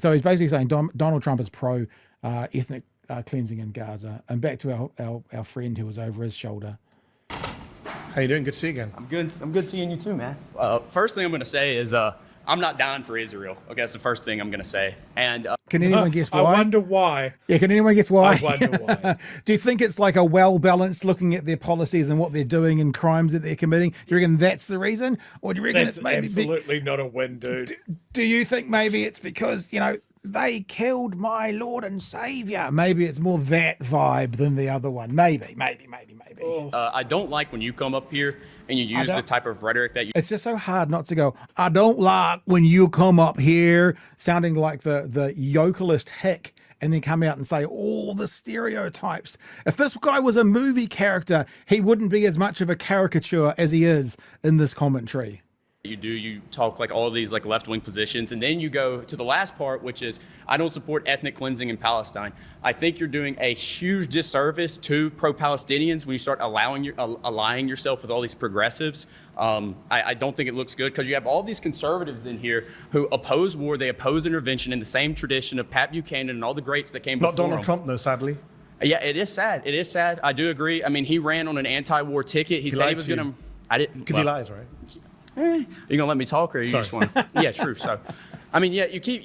So he's basically saying Donald Trump is pro ethnic cleansing in Gaza. And back to our friend who was over his shoulder. How you doing? Good to see you again. I'm good seeing you too, man. First thing I'm going to say is I'm not down for Israel. Okay, that's the first thing I'm going to say. And can anyone guess why? I wonder why. Yeah, can anyone guess why? I wonder why. Do you think it's like a well-balanced looking at their policies and what they're doing and crimes that they're committing? Do you reckon that's the reason? Or do you reckon That's it's maybe... absolutely not a win, dude. Do you think maybe it's because, they killed my Lord and Savior? Maybe it's more that vibe than the other one. Maybe. Oh. I don't like when you come up here and you use the type of rhetoric that you... It's just so hard not to go, I don't like when you come up here, sounding like the yokelist hick, and then come out and say all the stereotypes. If this guy was a movie character, he wouldn't be as much of a caricature as he is in this commentary. You talk like all these like left-wing positions, and then you go to the last part, which is I don't support ethnic cleansing in Palestine. I think you're doing a huge disservice to pro-Palestinians when you start allying yourself with all these progressives. I don't think it looks good because you have all these conservatives in here who oppose war, they oppose intervention in the same tradition of Pat Buchanan and all the greats that came before him. Not Donald Trump, though, sadly. Yeah, it is sad. It is sad. I do agree. I mean, he ran on an anti-war ticket. He said he was going to... I didn't... Because he lies, right? Are you gonna let me talk, or you just want to? Yeah, true. So, I mean, yeah, you keep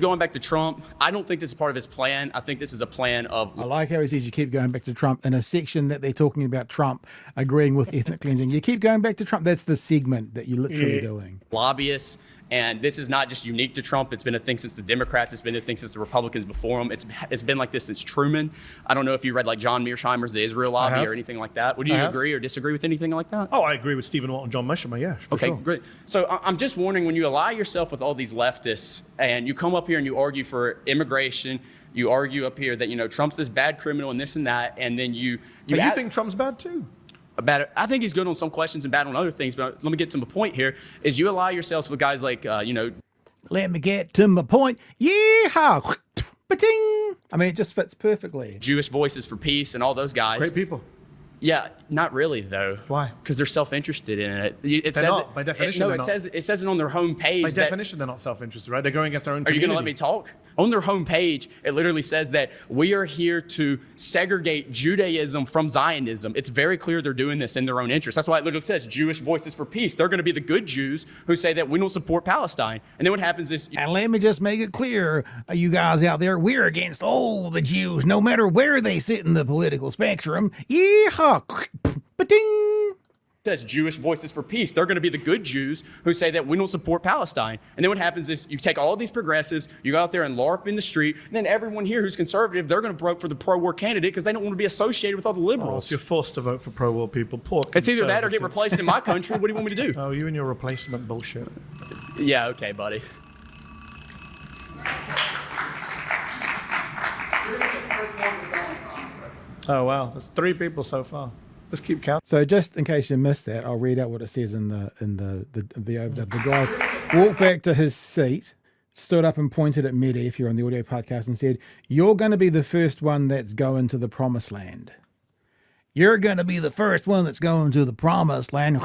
going back to Trump. I don't think this is part of his plan. I think this is a plan of... I like how he says you keep going back to Trump in a section that they're talking about Trump agreeing with ethnic cleansing. You keep going back to Trump. That's the segment that you're literally doing. Lobbyists. And this is not just unique to Trump. It's been a thing since the Democrats. It's been a thing since the Republicans before him. It's been like this since Truman. I don't know if you read like John Mearsheimer's The Israel Lobby or anything like that. Would you agree or disagree with anything like that? Oh, I agree with Stephen Watt and John Mearsheimer, yeah, for okay, sure. Great. So I'm just wondering, when you ally yourself with all these leftists and you come up here and you argue for immigration, you argue up here that, Trump's this bad criminal and this and that, and then you think Trump's bad too? I think he's good on some questions and bad on other things, but let me get to the point here, is you ally yourselves with guys like, Let me get to my point. Yeehaw! Ba-ting! I mean, it just fits perfectly. Jewish Voices for Peace and all those guys. Great people. Yeah, not really though. Why? Because they're self-interested in it. They're not. By definition, it says it on their homepage. By definition, they're not self-interested, right? They're going against their own community. Are you going to let me talk? On their homepage, it literally says that we are here to segregate Judaism from Zionism. It's very clear they're doing this in their own interest. That's why it literally says Jewish Voices for Peace. They're going to be the good Jews who say that we don't support Palestine. And then what happens is... And let me just make it clear, you guys out there, we're against all the Jews, no matter where they sit in the political spectrum. Yeehaw! Ba-ding! Says Jewish Voices for Peace. They're going to be the good Jews who say that we don't support Palestine. And then what happens is you take all these progressives, you go out there and LARP in the street, and then everyone here who's conservative, they're going to vote for the pro-war candidate because they don't want to be associated with all the liberals. So you're forced to vote for pro-war people. Poor it's either that or get replaced in my country. What do you want me to do? Oh, you and your replacement bullshit. Yeah, okay, buddy. Oh, wow. That's 3 people so far. Let's keep counting. So just in case you missed that, I'll read out what it says in the overdub. The guy walked back to his seat, stood up and pointed at Mehdi, if you're on the audio podcast, and said, "You're going to be the first one that's going to the promised land. You're going to be the first one that's going to the promised land."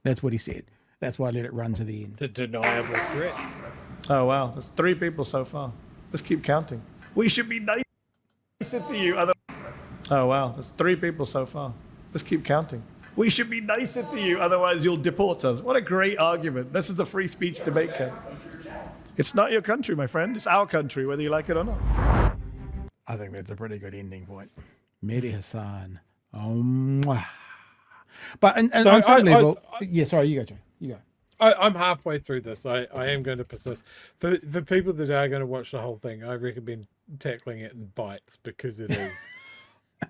That's what he said. That's why I let it run to the end. The deniable threat. Oh, wow. That's 3 people so far. Let's keep counting. We should be nicer to you. Oh, wow. That's 3 people so far. Let's keep counting. We should be nicer to you, otherwise you'll deport us. What a great argument. This is the free speech debate camp. It's not your country, my friend. It's our country, whether you like it or not. I think that's a pretty good ending point. Mehdi Hasan. Oh, but on some level... yeah, sorry, you go, Joe. You go. I'm halfway through this. I am going to persist. For people that are going to watch the whole thing, I recommend tackling it in bites because it is...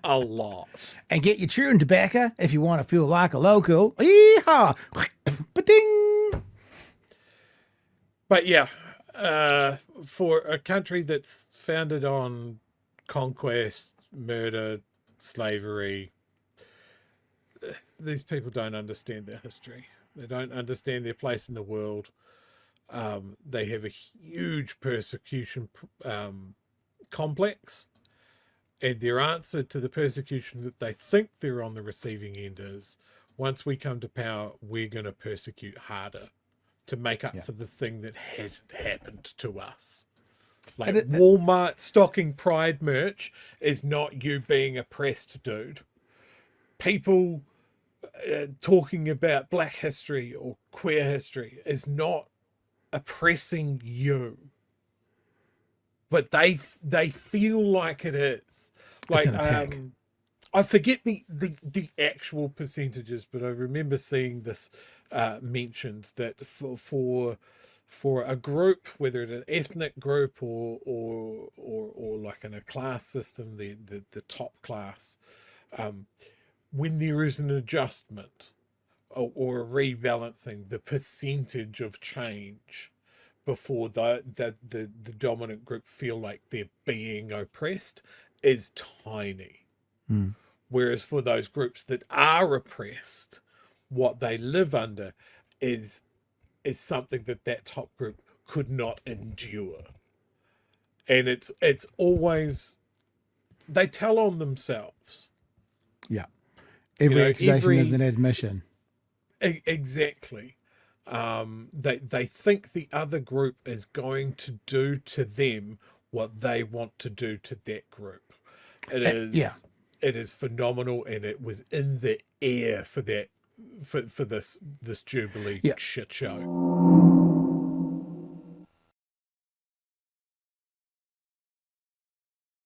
a lot. And get your chewing tobacco if you want to feel like a local. Yeehaw! Ba-ding! But yeah, for a country that's founded on conquest, murder, slavery, these people don't understand their history. They don't understand their place in the world. They have a huge persecution complex. And their answer to the persecution that they think they're on the receiving end is, once we come to power, we're going to persecute harder to make up for the thing that hasn't happened to us. Like And Walmart stocking Pride merch is not you being oppressed, dude. People talking about Black history or queer history is not oppressing you, but they feel like it is. Like an attack. I forget the actual percentages, but I remember seeing this mentioned that for a group, whether it's an ethnic group or like in a class system, the top class, when there is an adjustment or a rebalancing, the percentage of change before the dominant group feel like they're being oppressed is tiny. Whereas for those groups that are oppressed, what they live under is something that top group could not endure. And it's always, they tell on themselves. Yeah. Every accusation is an admission. Exactly. They think the other group is going to do to them what they want to do to that group. It is phenomenal, and it was in the air for this Jubilee shit show.